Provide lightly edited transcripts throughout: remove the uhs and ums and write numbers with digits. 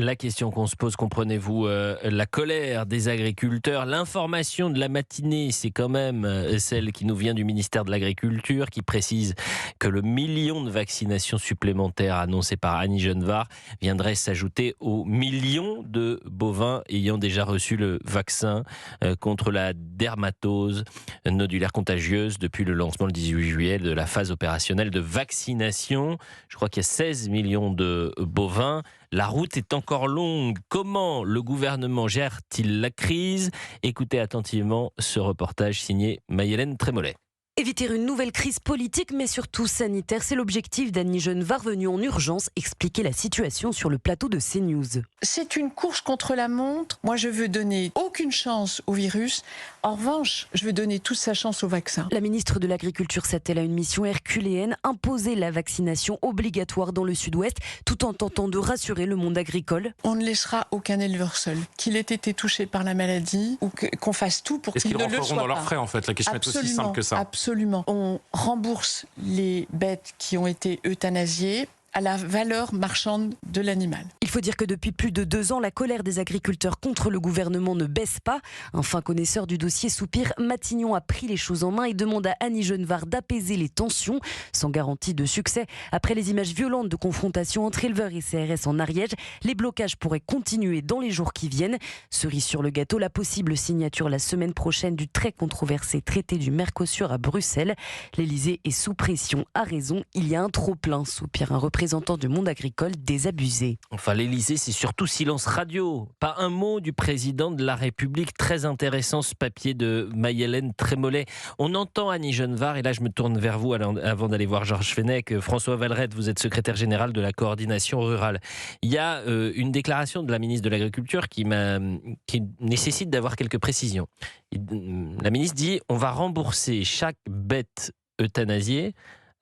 La question qu'on se pose, comprenez-vous, la colère des agriculteurs. L'information de la matinée, c'est quand même celle qui nous vient du ministère de l'Agriculture, qui précise que le million de vaccinations supplémentaires annoncé par Annie Genevard viendrait s'ajouter aux millions de bovins ayant déjà reçu le vaccin contre la dermatose nodulaire contagieuse depuis le lancement le 18 juillet de la phase opérationnelle de vaccination. Je crois qu'il y a 16 millions de bovins. La route est encore longue. Comment le gouvernement gère-t-il la crise? Écoutez attentivement ce reportage signé Maïhélène Trémollet. Éviter une nouvelle crise politique, mais surtout sanitaire, c'est l'objectif d'Annie Genevard, venue en urgence expliquer la situation sur le plateau de CNews. C'est une course contre la montre. Moi, je veux donner aucune chance au virus. En revanche, je veux donner toute sa chance au vaccin. La ministre de l'Agriculture s'attelle à une mission herculéenne, imposer la vaccination obligatoire dans le sud-ouest, tout en tentant de rassurer le monde agricole. On ne laissera aucun éleveur seul. Qu'il ait été touché par la maladie ou qu'on fasse tout pour qu'il ne le soit pas. Est-ce qu'ils rentreront dans leurs frais, en fait? La question est aussi simple que ça. Absolument. On rembourse les bêtes qui ont été euthanasiées à la valeur marchande de l'animal. Il faut dire que depuis plus de 2 ans, la colère des agriculteurs contre le gouvernement ne baisse pas. Un fin connaisseur du dossier soupire, Matignon a pris les choses en main et demande à Annie Genevard d'apaiser les tensions, sans garantie de succès. Après les images violentes de confrontation entre éleveurs et CRS en Ariège, les blocages pourraient continuer dans les jours qui viennent. Cerise sur le gâteau, la possible signature la semaine prochaine du très controversé traité du Mercosur à Bruxelles. L'Elysée est sous pression, à raison, il y a un trop-plein, soupire un représentant du monde agricole désabusé. Enfin, l'Elysée, c'est surtout silence radio. Pas un mot du président de la République. Très intéressant ce papier de Maïhélène Trémollet. On entend Annie Genevard, et là je me tourne vers vous avant d'aller voir Georges Fenech. François Valrette, vous êtes secrétaire général de la coordination rurale. Il y a une déclaration de la ministre de l'Agriculture qui nécessite d'avoir quelques précisions. La ministre dit: on va rembourser chaque bête euthanasiée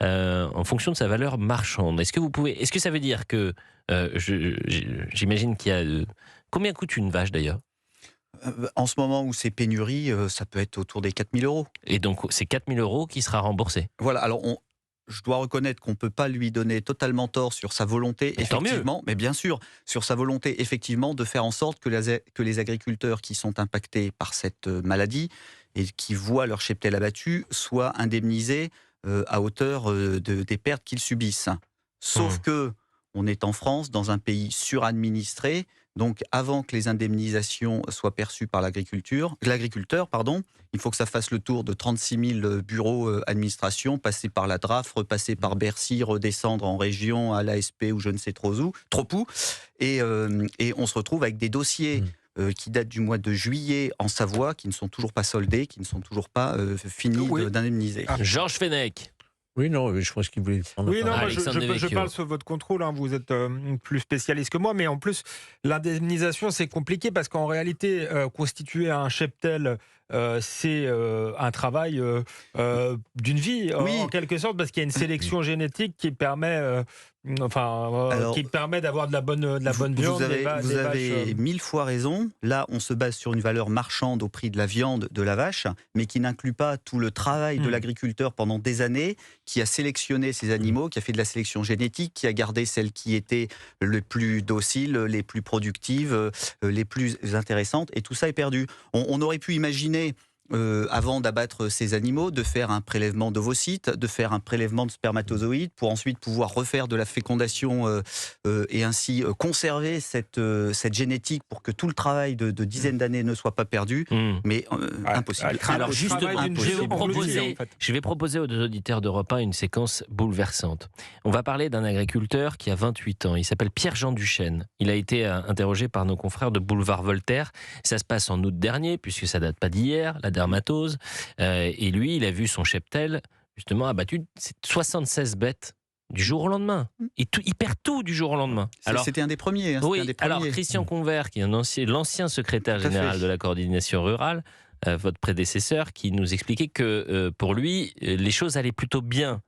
en fonction de sa valeur marchande. Est-ce que ça veut dire que, j'imagine qu'il y a... combien coûte une vache d'ailleurs? En ce moment où c'est pénurie, ça peut être autour des 4 000 €. Et donc c'est 4 000 € qui sera remboursé. Voilà, alors je dois reconnaître qu'on ne peut pas lui donner totalement tort sur sa volonté, mais effectivement, mais bien sûr, sur sa volonté, effectivement, de faire en sorte que les agriculteurs qui sont impactés par cette maladie et qui voient leur cheptel abattu soient indemnisés à hauteur des pertes qu'ils subissent. Sauf que on est en France, dans un pays suradministré, donc avant que les indemnisations soient perçues par l'agriculteur, il faut que ça fasse le tour de 36 000 bureaux administration, passer par la DRAF, repasser par Bercy, redescendre en région à l'ASP ou je ne sais trop où, et on se retrouve avec des dossiers qui datent du mois de juillet en Savoie, qui ne sont toujours pas soldés, qui ne sont toujours pas finis d'indemniser. Georges Fenech. Oui, non, je pense qu'il voulait prendre. Oui, non, moi, Alexandre je parle sous votre contrôle, hein, vous êtes plus spécialiste que moi, mais en plus, l'indemnisation, c'est compliqué parce qu'en réalité, constituer un cheptel, c'est un travail d'une vie, en quelque sorte, parce qu'il y a une sélection génétique qui permet... qui permet d'avoir de la bonne viande. Vous avez 1000 fois raison. Là, on se base sur une valeur marchande au prix de la viande de la vache, mais qui n'inclut pas tout le travail de l'agriculteur pendant des années, qui a sélectionné ces animaux, qui a fait de la sélection génétique, qui a gardé celles qui étaient les plus dociles, les plus productives, les plus intéressantes, et tout ça est perdu. On aurait pu imaginer, avant d'abattre ces animaux, de faire un prélèvement d'ovocytes, de faire un prélèvement de spermatozoïdes pour ensuite pouvoir refaire de la fécondation et ainsi conserver cette génétique pour que tout le travail de dizaines d'années ne soit pas perdu, mais impossible. Alors justement, impossible. Je vais proposer aux deux auditeurs d'Europe 1 une séquence bouleversante. On va parler d'un agriculteur qui a 28 ans. Il s'appelle Pierre-Jean Duchesne. Il a été interrogé par nos confrères de Boulevard Voltaire. Ça se passe en août dernier, puisque ça date pas d'hier, la dermatose. Et lui, il a vu son cheptel justement abattu. C'est 76 bêtes du jour au lendemain. Il perd tout du jour au lendemain. C'était un des premiers. Oui, alors Christian Convert, qui est l'ancien secrétaire général de la coordination rurale, votre prédécesseur, qui nous expliquait que pour lui, les choses allaient plutôt bien.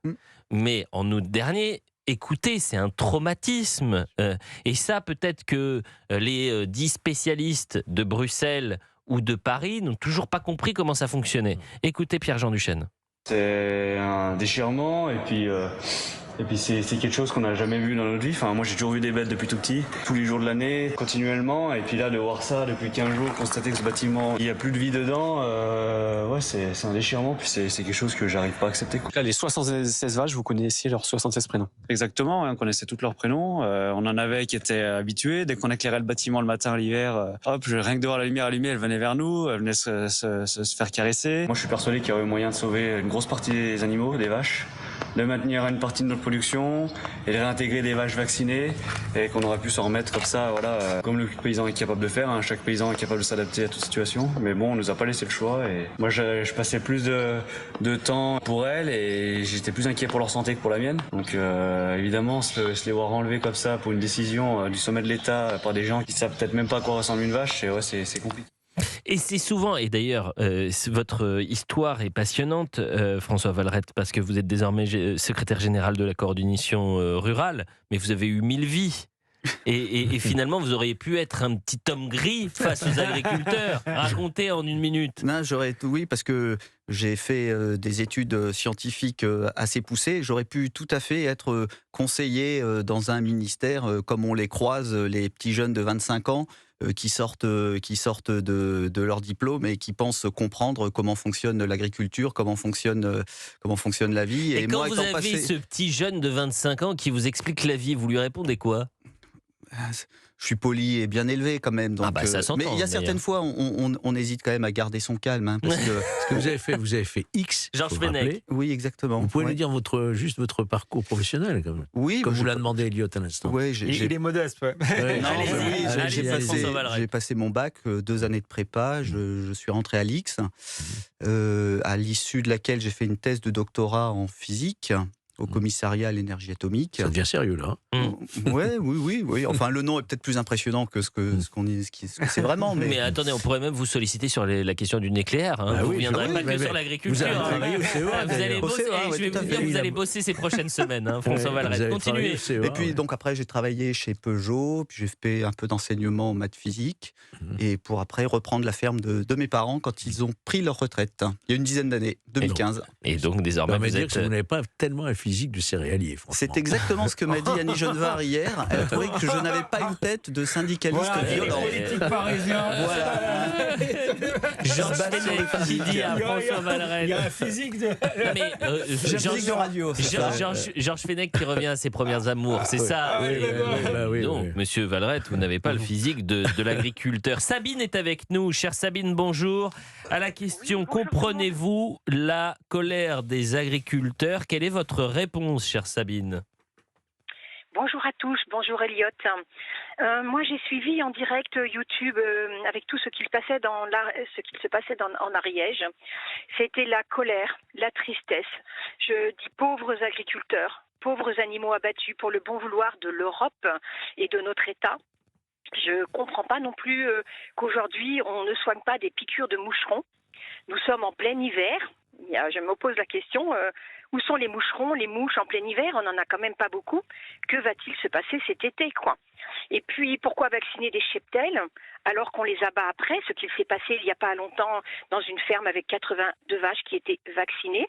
Mais en août dernier, écoutez, c'est un traumatisme. Et ça, peut-être que les 10 spécialistes de Bruxelles ou de Paris n'ont toujours pas compris comment ça fonctionnait. Écoutez Pierre-Jean Duchesne. C'est un déchirement et puis Et puis c'est quelque chose qu'on n'a jamais vu dans notre vie. Enfin, moi j'ai toujours vu des bêtes depuis tout petit, tous les jours de l'année, continuellement. Et puis là de voir ça depuis 15 jours, constater que ce bâtiment, il n'y a plus de vie dedans, ouais, c'est un déchirement. Puis c'est quelque chose que j'arrive pas à accepter, quoi. Là, les 76 vaches, vous connaissiez leurs 76 prénoms. Exactement, on connaissait tous leurs prénoms. On en avait qui étaient habitués. Dès qu'on éclairait le bâtiment le matin, l'hiver, hop, rien que de voir la lumière allumée, elle venait vers nous, elle venait se faire caresser. Moi je suis persuadé qu'il y aurait moyen de sauver une grosse partie des animaux, des vaches, de maintenir une partie de notre production et de réintégrer des vaches vaccinées et qu'on aurait pu s'en remettre comme ça, voilà, comme le paysan est capable de faire, hein. Chaque paysan est capable de s'adapter à toute situation, mais bon, on nous a pas laissé le choix et moi je passais plus de temps pour elles et j'étais plus inquiet pour leur santé que pour la mienne, donc évidemment se les voir enlever comme ça pour une décision du sommet de l'État par des gens qui savent peut-être même pas à quoi ressemble une vache, ouais, c'est compliqué. Et c'est souvent, et d'ailleurs, votre histoire est passionnante, François Vallerette, parce que vous êtes désormais secrétaire général de la coordination rurale, mais vous avez eu 1000 vies. Et finalement, vous auriez pu être un petit homme gris face aux agriculteurs. Racontez en une minute. Non, oui, parce que j'ai fait des études scientifiques assez poussées. J'aurais pu tout à fait être conseiller dans un ministère comme on les croise, les petits jeunes de 25 ans qui sortent de leur diplôme et qui pensent comprendre comment fonctionne l'agriculture, comment fonctionne la vie. Et quand moi, vous avez ce petit jeune de 25 ans qui vous explique la vie, vous lui répondez quoi ? Je suis poli et bien élevé quand même. Donc, ça s'entend, mais il y a certaines fois, on hésite quand même à garder son calme. Hein, parce que Ce que vous avez fait X. Georges faut rappeler. Oui, exactement. Vous pouvez nous dire juste votre parcours professionnel, quand même. Oui, comme vous l'a demandé Elliot à l'instant. Ouais, il est modeste. Ouais. J'ai passé mon bac, 2 années de prépa. Je suis rentré à l'X, à l'issue de laquelle j'ai fait une thèse de doctorat en physique au commissariat à l'énergie atomique. Ça devient sérieux, là. Oui. Enfin, le nom est peut-être plus impressionnant que ce que c'est vraiment. Mais attendez, on pourrait même vous solliciter sur la question du nucléaire. Hein. Vous ne viendrez pas que sur l'agriculture. Vous allez bosser ces prochaines semaines, hein, François Vallerette. Continuez. Et puis, donc, après, j'ai travaillé chez Peugeot, puis j'ai fait un peu d'enseignement en maths physique, et pour après reprendre la ferme de mes parents quand ils ont pris leur retraite. Il y a une dizaine d'années, 2015. Et donc, désormais, vous n'avez pas tellement un physique du céréalier, franchement. C'est exactement ce que m'a dit Annie Genevard hier. Elle a trouvé que je n'avais pas une tête de syndicaliste violent. Politique parisien. Voilà. Georges Fenech qui dit à François Vallerette. Il y a un physique de... Physique de radio. Georges Fenech qui revient à ses premières amours, c'est ça. Non, monsieur Vallerette, vous n'avez pas le physique de l'agriculteur. Sabine est avec nous. Chère Sabine, bonjour. À la question, comprenez-vous la colère des agriculteurs ? Quelle est votre réponse, chère Sabine ? Bonjour à tous, bonjour Elliot. Moi j'ai suivi en direct YouTube avec tout ce qui se passait en Ariège. C'était la colère, la tristesse. Je dis pauvres agriculteurs, pauvres animaux abattus pour le bon vouloir de l'Europe et de notre État. Je ne comprends pas non plus qu'aujourd'hui on ne soigne pas des piqûres de moucherons. Nous sommes en plein hiver. Je me pose la question, où sont les moucherons, les mouches en plein hiver? On n'en a quand même pas beaucoup. Que va-t-il se passer cet été, quoi? Et puis, pourquoi vacciner des cheptels alors qu'on les abat après? Ce qu'il s'est passé il n'y a pas longtemps dans une ferme avec 82 vaches qui étaient vaccinées,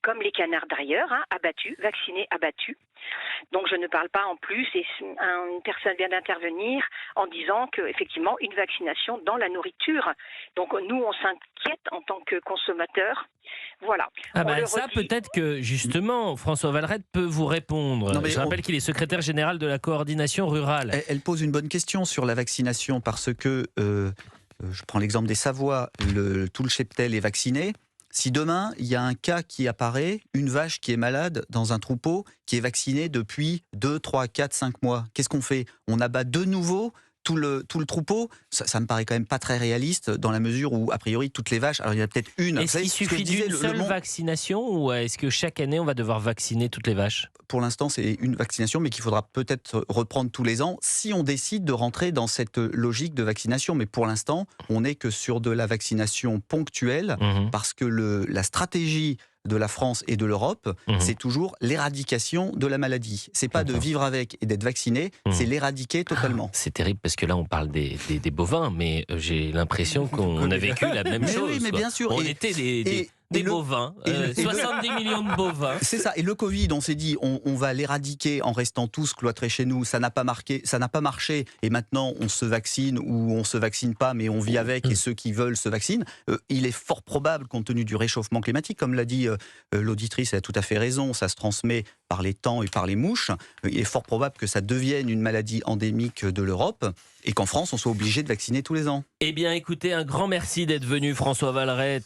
comme les canards d'ailleurs, hein, abattus, vaccinés, abattus. Donc je ne parle pas en plus, et une personne vient d'intervenir en disant qu'effectivement une vaccination dans la nourriture. Donc nous on s'inquiète en tant que consommateurs. Voilà. Ça peut-être que justement François Vallerette peut vous répondre. Je rappelle qu'il est secrétaire général de la coordination rurale. Elle pose une bonne question sur la vaccination parce que, je prends l'exemple des Savoies, tout le cheptel est vacciné. Si demain, il y a un cas qui apparaît, une vache qui est malade dans un troupeau, qui est vaccinée depuis 2, 3, 4, 5 mois, qu'est-ce qu'on fait? On abat de nouveau tout le troupeau? Ça me paraît quand même pas très réaliste dans la mesure où, a priori, toutes les vaches, alors il y en a peut-être une... Est-ce qu'il suffit d'une seule vaccination ou est-ce que chaque année, on va devoir vacciner toutes les vaches? Pour l'instant, c'est une vaccination, mais qu'il faudra peut-être reprendre tous les ans si on décide de rentrer dans cette logique de vaccination. Mais pour l'instant, on n'est que sur de la vaccination ponctuelle, parce que la stratégie de la France et de l'Europe, c'est toujours l'éradication de la maladie. C'est pas de vivre avec et d'être vacciné, c'est l'éradiquer totalement. C'est terrible parce que là on parle des bovins, mais j'ai l'impression qu'on a vécu la même chose. Oui, mais bien sûr. On était des des bovins, 70 millions de bovins. C'est ça. Et le Covid, on s'est dit, on va l'éradiquer en restant tous cloîtrés chez nous. Ça n'a pas marché. Et maintenant, on se vaccine ou on se vaccine pas, mais on vit avec. Et ceux qui veulent se vaccinent. Il est fort probable, compte tenu du réchauffement climatique, comme l'a dit l'auditrice, elle a tout à fait raison, ça se transmet par les temps et par les mouches. Il est fort probable que ça devienne une maladie endémique de l'Europe et qu'en France, on soit obligé de vacciner tous les ans. Eh bien, écoutez, un grand merci d'être venu, François Vallerette.